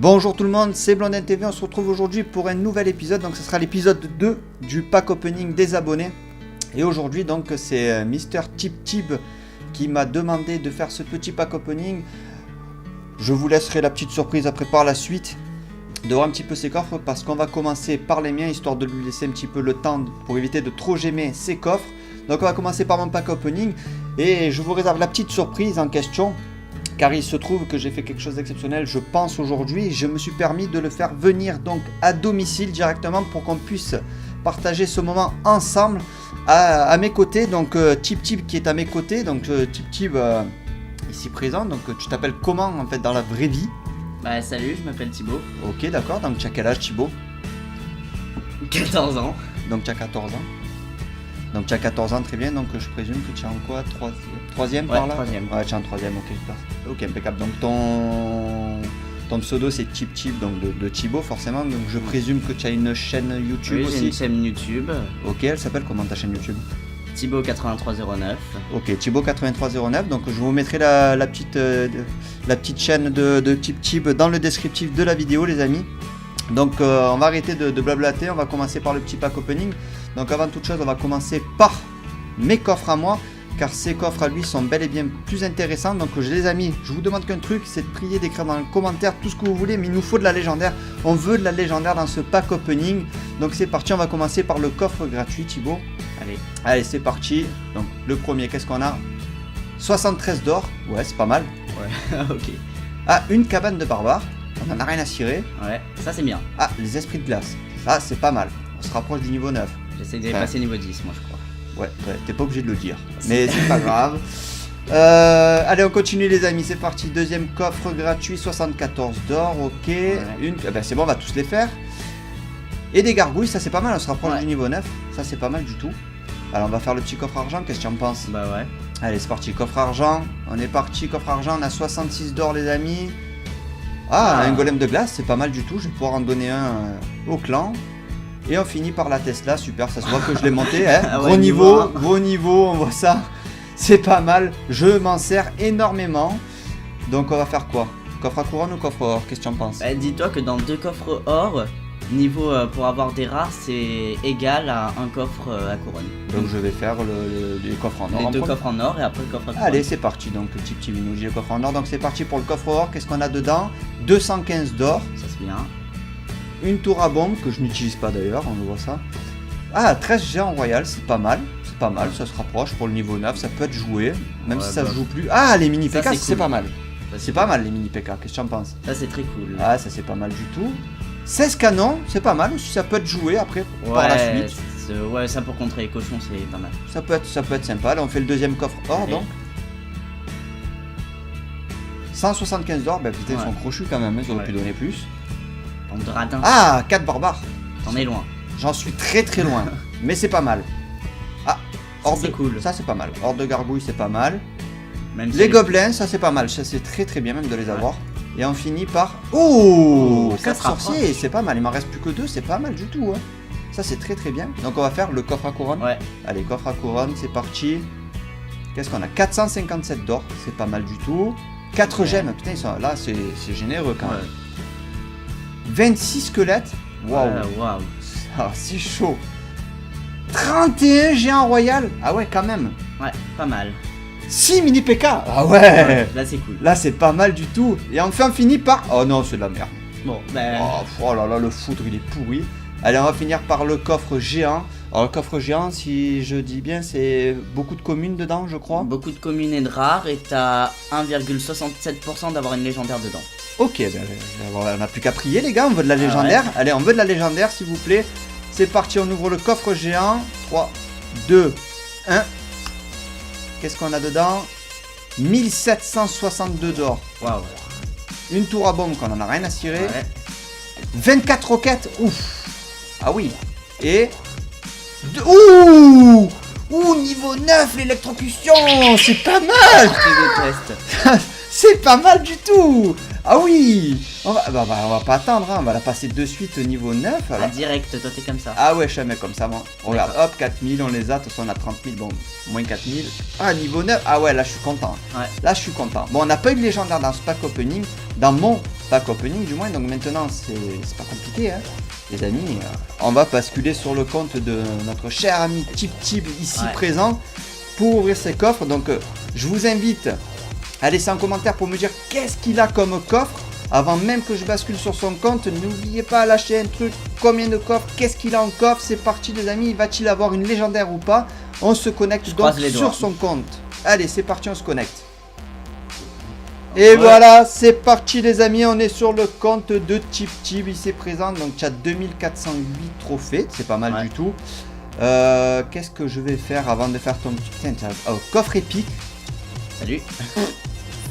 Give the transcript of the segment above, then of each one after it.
Bonjour tout le monde, c'est Blondin TV, on se retrouve aujourd'hui pour un nouvel épisode, donc ce sera l'épisode 2 du pack opening des abonnés. Et aujourd'hui donc c'est Mr Tib qui m'a demandé de faire ce petit pack opening. Je vous laisserai la petite surprise après par la suite de voir un petit peu ses coffres parce qu'on va commencer par les miens histoire de lui laisser un petit peu le temps pour éviter de trop gémer ses coffres. Donc on va commencer par mon pack opening et je vous réserve la petite surprise en question. Car il se trouve que j'ai fait quelque chose d'exceptionnel, je pense aujourd'hui, je me suis permis de le faire venir donc à domicile directement pour qu'on puisse partager ce moment ensemble à mes côtés. Donc Tib qui est à mes côtés, donc Tib ici présent, donc tu t'appelles comment en fait dans la vraie vie? Bah salut, je m'appelle Thibaut. Ok d'accord, donc tu as quel âge Thibaut? 14 ans. Donc tu as 14 ans. Donc tu as 14 ans, très bien, donc je présume que tu es en quoi? Troisième par là? Troisième. Ouais, tu es en troisième, ok, super. Ok, impeccable. Donc ton pseudo c'est Tib, donc de Thibaut forcément, donc je présume que tu as une chaîne YouTube Oui, aussi? j'ai une chaîne YouTube. Ok, elle s'appelle comment ta chaîne YouTube? Thibaut 8309. Ok, Thibaut 8309, donc je vous mettrai la petite chaîne de Tib dans le descriptif de la vidéo les amis. Donc on va arrêter de blablater, on va commencer par le petit pack opening. Donc avant toute chose on va commencer par mes coffres à moi, car ces coffres à lui sont bel et bien plus intéressants. Donc les amis, je vous demande qu'un truc, c'est de prier, d'écrire dans les commentaires tout ce que vous voulez, mais il nous faut de la légendaire. On veut de la légendaire dans ce pack opening. Donc c'est parti, on va commencer par le coffre gratuit Thibaut. Allez c'est parti. Donc le premier, qu'est-ce qu'on a? 73 d'or, ouais c'est pas mal. Ouais, ok. Ah, une cabane de barbares, on en a rien à cirer. Ouais, ça c'est bien. Ah, les esprits de glace, ça c'est pas mal. On se rapproche du niveau 9. J'essaie de passer niveau 10 moi je crois. Ouais, t'es pas obligé de le dire, mais c'est pas grave. Allez, on continue les amis, c'est parti. Deuxième coffre gratuit, 74 d'or, ok. Ouais. C'est bon, on va tous les faire. Et des gargouilles, ça c'est pas mal, on se rapproche du niveau 9. Ça c'est pas mal du tout. Alors on va faire le petit coffre argent, qu'est-ce que tu en penses? Bah ouais. Allez, c'est parti, coffre argent. On est parti, coffre argent, on a 66 d'or les amis. Ah, un golem de glace, c'est pas mal du tout, je vais pouvoir en donner un au clan. Et on finit par la Tesla, super, ça se voit que je l'ai monté, hein. Ah ouais, gros niveau, on voit ça, c'est pas mal, je m'en sers énormément. Donc on va faire quoi? Coffre à couronne ou coffre or? Qu'est-ce que tu en penses? Bah, dis-toi que dans 2 coffres or, niveau pour avoir des rares, c'est égal à un coffre à couronne. Donc je vais faire les coffres en or. Les 2 coffres en or et après le coffre à couronne. Allez, c'est parti, donc le petit nous dit le coffre en or, donc c'est parti pour le coffre or, qu'est-ce qu'on a dedans? 215 d'or. Ça c'est bien. Une tour à bombe que je n'utilise pas d'ailleurs, on le voit ça. Ah, 13 géants royal, c'est pas mal, ça se rapproche pour le niveau 9, ça peut être joué, même ouais, si ça se joue plus. Ah, les mini PK, c'est cool. pas mal. Ça, C'est pas mal les mini PK, qu'est-ce que tu en penses? Ça c'est très cool. Ah, ça c'est pas mal du tout. 16 canons, c'est pas mal aussi, ça peut être joué après par la suite. Ouais, ça pour contrer les cochons, c'est pas mal. Ça peut être sympa. Là, on fait le deuxième coffre or donc. 175 d'or, bah putain, ils sont crochus quand même, ils auraient pu donner plus. Bande de radins. Ah, 4 barbares. T'en es loin. J'en suis très loin, mais c'est pas mal. Ah, c'est cool. Ça c'est pas mal. Horde de gargouilles, c'est pas mal. Même si Les gobelins, ça c'est pas mal. Ça c'est très bien même de les avoir. Et on finit par... Oh, 4 sorciers, c'est pas mal. Il m'en reste plus que 2, c'est pas mal du tout. Hein. Ça c'est très bien. Donc on va faire le coffre à couronne. Ouais. Allez, coffre à couronne, c'est parti. Qu'est-ce qu'on a? 457 d'or, c'est pas mal du tout. 4 gemmes, putain, là c'est généreux quand même. 26 squelettes. Waouh. Waouh. Ah, c'est chaud. 31 géants royal. Ah ouais, quand même. Ouais, pas mal. 6 mini PK. Ah ouais. Là c'est cool. Là c'est pas mal du tout. Et enfin on finit par... Oh non, c'est de la merde. Bon, ben... Oh là là, le foudre il est pourri. Allez, on va finir par le coffre géant. Alors le coffre géant, si je dis bien, c'est beaucoup de communes dedans, je crois. Beaucoup de communes et de rares et t'as 1,67% d'avoir une légendaire dedans. Ok, ben, on n'a plus qu'à prier les gars, on veut de la légendaire. Ouais. Allez, on veut de la légendaire s'il vous plaît. C'est parti, on ouvre le coffre géant. 3, 2, 1. Qu'est-ce qu'on a dedans? 1762 d'or. Waouh. Une tour à bombe qu'on en a rien à cirer. Ouais. 24 roquettes. Ouf. Ah oui. Et... Ouh, niveau 9, l'électrocution. C'est pas mal. Je déteste. C'est pas mal du tout. Ah oui. On va pas attendre, hein. On va la passer de suite au niveau 9. Ah, direct, toi t'es comme ça. Ah ouais, je suis un mec comme ça, moi. Regarde, hop, 4000, on les a. De toute façon, on a 30 000, bon, moins 4000. Ah, niveau 9. Ah ouais, là, je suis content. Ouais. Là, je suis content. Bon, on n'a pas eu de légendaire dans ce pack opening. Dans mon pack opening du moins. Donc maintenant c'est pas compliqué, hein, les amis. On va basculer sur le compte de notre cher ami Tip ici présent pour ouvrir ses coffres. Donc je vous invite à laisser un commentaire pour me dire qu'est-ce qu'il a comme coffre. Avant même que je bascule sur son compte, n'oubliez pas à lâcher un truc, combien de coffres, qu'est-ce qu'il a en coffre. C'est parti les amis, va-t-il avoir une légendaire ou pas? On se connecte donc sur son compte. Allez, c'est parti, on se connecte. Et voilà, c'est parti les amis, on est sur le compte de Tip ici présent. Donc tu as 2408 trophées, c'est pas mal du tout. Qu'est-ce que je vais faire avant de faire ton petit... coffre épique. Salut.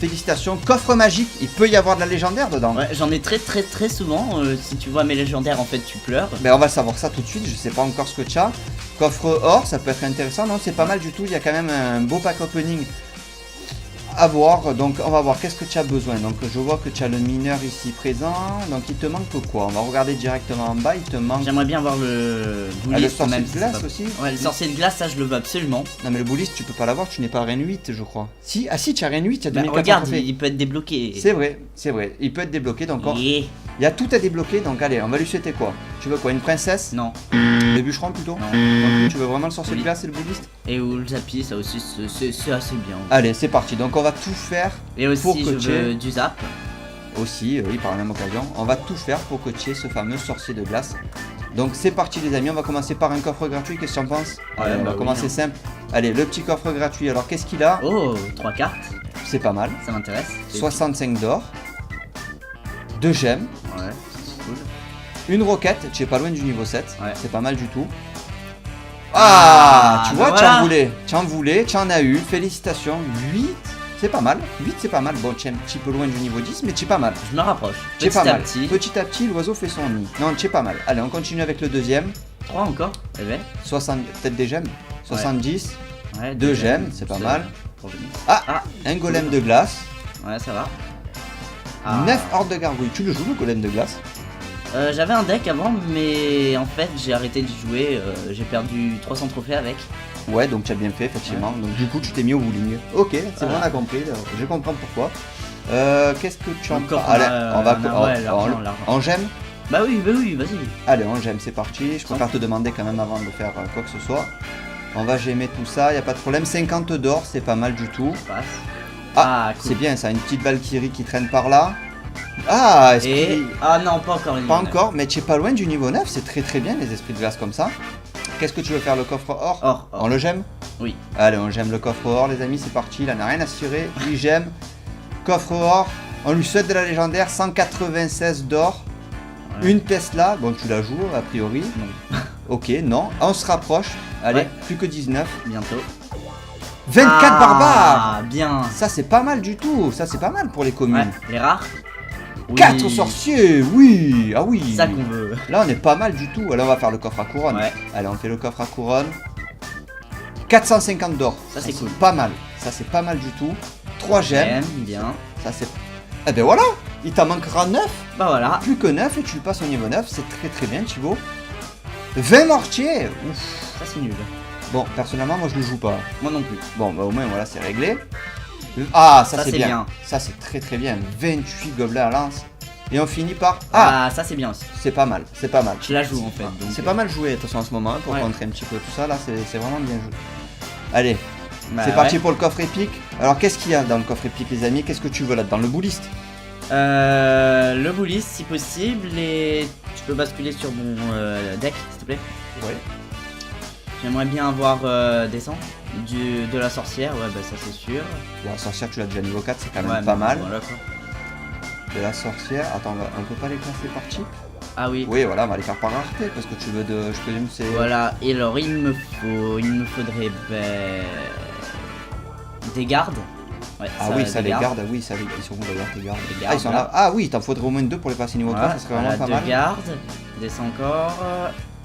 Félicitations, coffre magique, il peut y avoir de la légendaire dedans. Ouais, j'en ai très souvent. Si tu vois mes légendaires, en fait, tu pleures. Ben on va savoir ça tout de suite, je sais pas encore ce que tu as. Coffre or, ça peut être intéressant, non, c'est pas mal du tout. Il y a quand même un beau pack opening à voir. Donc on va voir qu'est-ce que tu as besoin. Donc je vois que tu as le mineur ici présent. Donc il te manque quoi? On va regarder directement en bas, il te manque... J'aimerais bien voir le le sorcier de glace aussi. Ouais, le sorcier de glace, ça je le veux absolument. Non mais le bouliste tu peux pas l'avoir, tu n'es pas Reine 8 je crois. Si, ah si, tu as Reine 8, tu as 2400 regarde, trophées. il peut être débloqué. C'est vrai, il peut être débloqué. Donc il y a tout à débloquer. Donc allez, on va lui souhaiter quoi? Tu veux quoi? Une princesse? Non. Le bûcheron plutôt? Non. Donc, tu veux vraiment le sorcier de glace et le bouliste? Et ou le zappy, ça aussi c'est assez bien. Allez, c'est parti. Donc on va tout faire. Et aussi pour je veux du zap. Aussi, oui, par la même occasion. On va tout faire pour que tu aies ce fameux sorcier de glace. Donc c'est parti les amis, on va commencer par un coffre gratuit, qu'est-ce que tu en penses? Allez, on va commencer simple. Allez, le petit coffre gratuit, alors qu'est-ce qu'il a? Oh, 3 cartes. C'est pas mal. Ça m'intéresse. 65 d'or. 2 gemmes. Ouais, c'est cool. Une roquette, tu es pas loin du niveau 7. Ouais. C'est pas mal du tout. Ah, tu vois, voilà. tu en as eu, félicitations. 8, c'est pas mal. 8, c'est pas mal. Bon, tu es un petit peu loin du niveau 10, mais tu es pas mal. Je me rapproche. Petit à petit, l'oiseau fait son nid. Non, tu es pas mal. Allez, on continue avec le deuxième. 3 encore. Eh ben. 60, peut-être des gemmes. 70. Ouais, 2 gemmes, c'est pas mal. Pour Un golem de glace. Ouais, ça va. 9 hordes de gargouilles. Tu le joues, le golem de glace? J'avais un deck avant, mais en fait j'ai arrêté d'y jouer. J'ai perdu 300 trophées avec. Ouais, donc tu as bien fait, effectivement. Ouais. Donc du coup, tu t'es mis au bowling. Ok, c'est bon, on a compris. Je comprends pourquoi. Qu'est-ce que tu en penses? Allez, on va en gemme. Bah oui, vas-y. Allez, en gemme, c'est parti. Je préfère te demander quand même avant de faire quoi que ce soit. On va gemmer tout ça, y a pas de problème. 50 d'or, c'est pas mal du tout. Passe. Ah, cool. C'est bien ça, une petite Valkyrie qui traîne par là. Ah, esprit... Ah non, pas encore le niveau 9. Pas encore, mais tu es pas loin du niveau 9, c'est très bien les esprits de glace comme ça. Qu'est-ce que tu veux faire, le coffre or? Or. On le gemme? Oui. Allez, on gemme le coffre or les amis, c'est parti, il en a rien à se tirer, il gemme. Coffre or, on lui souhaite de la légendaire, 196 d'or. Ouais. Une Tesla, bon tu la joues a priori. Non. Ok, non, on se rapproche, allez, plus que 19. Bientôt. 24 barbares. Ah, bien. Ça c'est pas mal du tout, ça c'est pas mal pour les communes. Ouais, les rares. 4 sorciers, oui. Ah oui. C'est ça qu'on veut. Là on est pas mal du tout. Alors on va faire le coffre à couronne. Ouais. Allez, on fait le coffre à couronne. 450 d'or. Ça c'est cool. Pas mal. Ça c'est pas mal du tout. 3 gemmes. Bien. Ça c'est... Eh ben voilà. Il t'en manquera 9. Bah voilà. Plus que 9 et tu le passes au niveau 9. C'est très bien Thibaut. 20 mortiers. Ouf. Ça c'est nul. Bon, personnellement moi je le joue pas. Moi non plus. Bon bah au moins voilà, c'est réglé. Ah, ça c'est bien. bien. Ça c'est très bien. 28 gobelets à lance. Et on finit par... Ah, ça c'est bien aussi. C'est pas mal, c'est pas mal. Je la joue en fait. C'est pas mal joué de toute façon en ce moment pour contrer un petit peu tout ça. Là c'est vraiment bien joué. Allez, c'est parti pour le coffre épique. Alors qu'est-ce qu'il y a dans le coffre épique les amis? Qu'est-ce que tu veux là-dedans? Le bouliste? Le bouliste si possible. Et tu peux basculer sur mon deck s'il te plaît? Ouais. J'aimerais bien avoir des sangs. De la sorcière, ouais bah ça c'est sûr. Bon, la sorcière tu l'as déjà niveau 4, c'est quand même pas mal. Voilà, quoi. De la sorcière, attends, on peut pas les classer par type? Ah oui. Oui voilà, on va les faire par rareté parce que tu veux de... Je présume c'est... Voilà, et alors il me faudrait des gardes. Ouais, ah ça, oui, ça les gardes, oui, ça ils sont où d'ailleurs tes gardes? Ah ils sont là. Ah oui, t'en faudrait au moins 2 pour les passer niveau 3, ça serait vraiment pas mal. 2 gardes, des encore,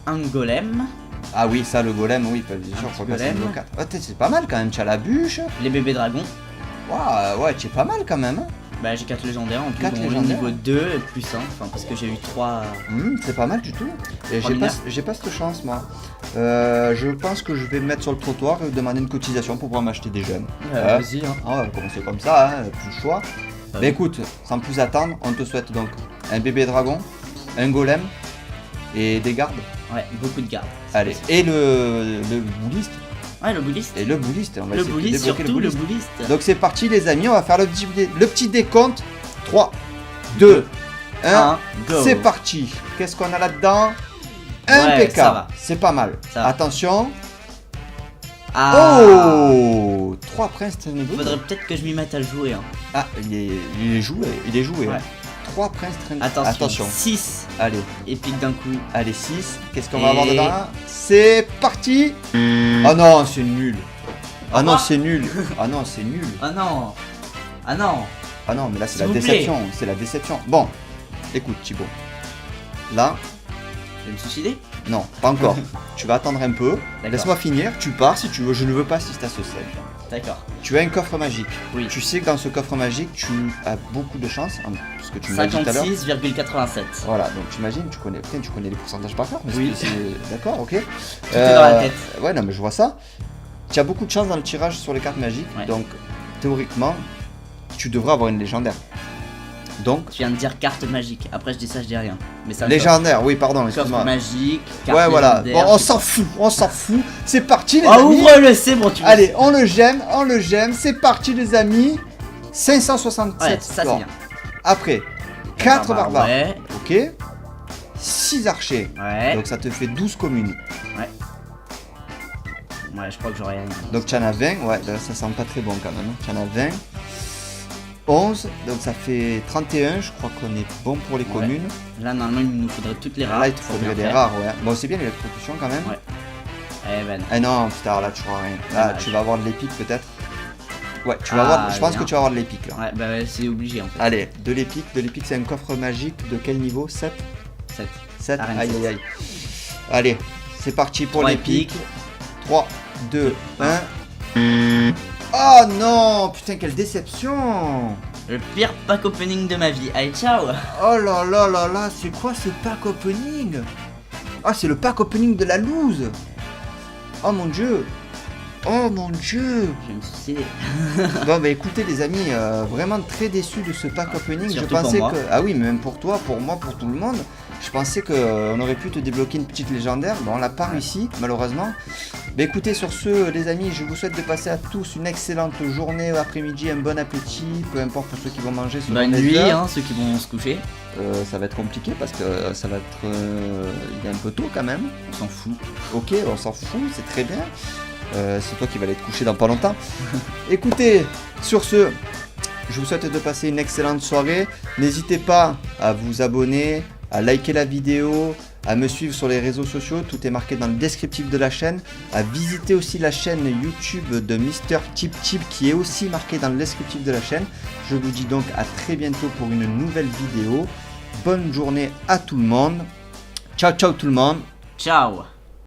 un golem. Ah oui, ça le golem, oui, bien sûr, faut passer niveau 4. Oh, c'est pas mal quand même, tu as la bûche. Les bébés dragons. Waouh, ouais, tu es pas mal quand même. Hein. Bah j'ai 4 légendaires en tout, 4 légendaires. Niveau 2 et plus 1, enfin parce que j'ai eu 3... c'est pas mal du tout. Et j'ai pas cette chance moi. Je pense que je vais me mettre sur le trottoir et demander une cotisation pour pouvoir m'acheter des gemmes. Vas-y hein. On va commencer comme ça, hein, plus le choix. Bah écoute, sans plus attendre, on te souhaite donc un bébé dragon, un golem et des gardes. Ouais, beaucoup de gardes. Allez, et le bouliste. Ouais, le bouliste. Et le bouliste, on va Le essayer de bouliste, débloquer surtout le le bouliste. bouliste. Donc c'est parti les amis, on va faire le petit décompte. 3, 2, 1, go. c'est parti. Qu'est-ce qu'on a là-dedans? Ouais, Impeccable, ça va. c'est pas mal. Ça va. Attention. Ah. Oh, 3 princes Trenebou. Faudrait peut-être que je m'y mette à le jouer. Hein. Ah, il est joué, Ouais. 3 princes Trenebou. Attention. 6 Allez, épiques d'un coup. allez 6. Qu'est-ce qu'on Et- va avoir dedans? C'est parti. Oh non, c'est nul. Ah non, c'est nul. Ah non, c'est nul. Ah non. Ah non. Ah non, mais là c'est S'il la vous plaît. déception, c'est la déception. Bon, écoute Thibaut. Là, Je vais me suicider. non, pas encore. Tu vas attendre un peu. D'accord. Laisse-moi finir. Tu pars si tu veux. Je ne veux pas assister à ce scène. D'accord. Tu as un coffre magique. Oui. Tu sais que dans ce coffre magique, tu as beaucoup de chance, hein, parce que tu me l'as dit tout à l'heure. 56,87. Voilà, donc j'imagine, tu connais les pourcentages par cœur. parce Oui. que c'est- D'accord, ok. Tout est dans la tête. Ouais, non, mais je vois ça. Tu as beaucoup de chance dans le tirage sur les cartes magiques, Ouais. donc théoriquement, tu devrais avoir une légendaire. Donc, Tu viens de dire carte magique. Après, je dis ça, je dis rien. Mais ça. légendaire, oui, pardon, Coffre excuse-moi. magique. Carte Ouais, voilà. légendaire, Bon, on je sais s'en fout, on s'en fout. C'est parti, les pas. Oh, amis. ouvre-le, c'est bon, tu me Allez, on le gemme, c'est parti, les amis. 567 Ouais, ça c'est scores. bien. Après, 4 barbares. Ouais. Ok. 6 archers. Ouais. Donc ça te fait 12 communes. Ouais, je crois que j'aurais rien. Donc tu en as 20. Ouais, là, ça sent pas très bon quand même. Tu en as 20. 11. Donc ça fait 31. Je crois qu'on est bon pour les Ouais. communes. Là, normalement, il nous faudrait toutes les rares. Là, il te pour faudrait bien des faire. rares. Ouais. Bon, c'est bien l'électrocution quand même. Ouais. Eh ben, Ah non, putain, là tu auras rien. Là, Dommage. tu vas avoir de l'épique peut-être. Ouais, tu vas Ah, avoir. Je pense bien. que tu vas avoir de l'épique là. ouais, bah ouais, c'est obligé en fait. Allez, de l'épique. De l'épique, c'est un coffre magique de quel niveau? 7. 7. 7. Arène Aïe 7. aïe aïe. Allez, c'est parti pour Trois l'épique. épiques. 3, 2, 1. Oh non, putain, quelle déception. Le pire pack opening de ma vie. Allez, ciao. Oh là là là là, c'est quoi ce pack opening? Ah, c'est le pack opening de la loose. Oh mon dieu. Oh mon dieu. Je vais me suicider. Bon bah écoutez les amis, vraiment très déçu de ce pack opening. Je Surtout pensais pour moi. que... Ah oui, mais même pour toi, pour moi, pour tout le monde. Je pensais qu'on aurait pu te débloquer une petite légendaire. Bon, on l'a pas réussi, malheureusement. Bah écoutez, sur ce, les amis, je vous souhaite de passer à tous une excellente journée, après-midi, un bon appétit. Peu importe pour ceux qui vont manger selon Bonne les nuit, heures. hein, ceux qui vont se coucher. Ça va être compliqué parce que ça va être... il est un peu tôt quand même. On s'en fout. Ok, on s'en fout, c'est très bien. C'est toi qui vas aller te coucher dans pas longtemps. Écoutez, sur ce, je vous souhaite de passer une excellente soirée. N'hésitez pas à vous abonner, à liker la vidéo, à me suivre sur les réseaux sociaux. Tout est marqué dans le descriptif de la chaîne. À visiter aussi la chaîne YouTube de Mr. TipTip qui est aussi marquée dans le descriptif de la chaîne. Je vous dis donc à très bientôt pour une nouvelle vidéo. Bonne journée à tout le monde. Ciao ciao tout le monde. Ciao.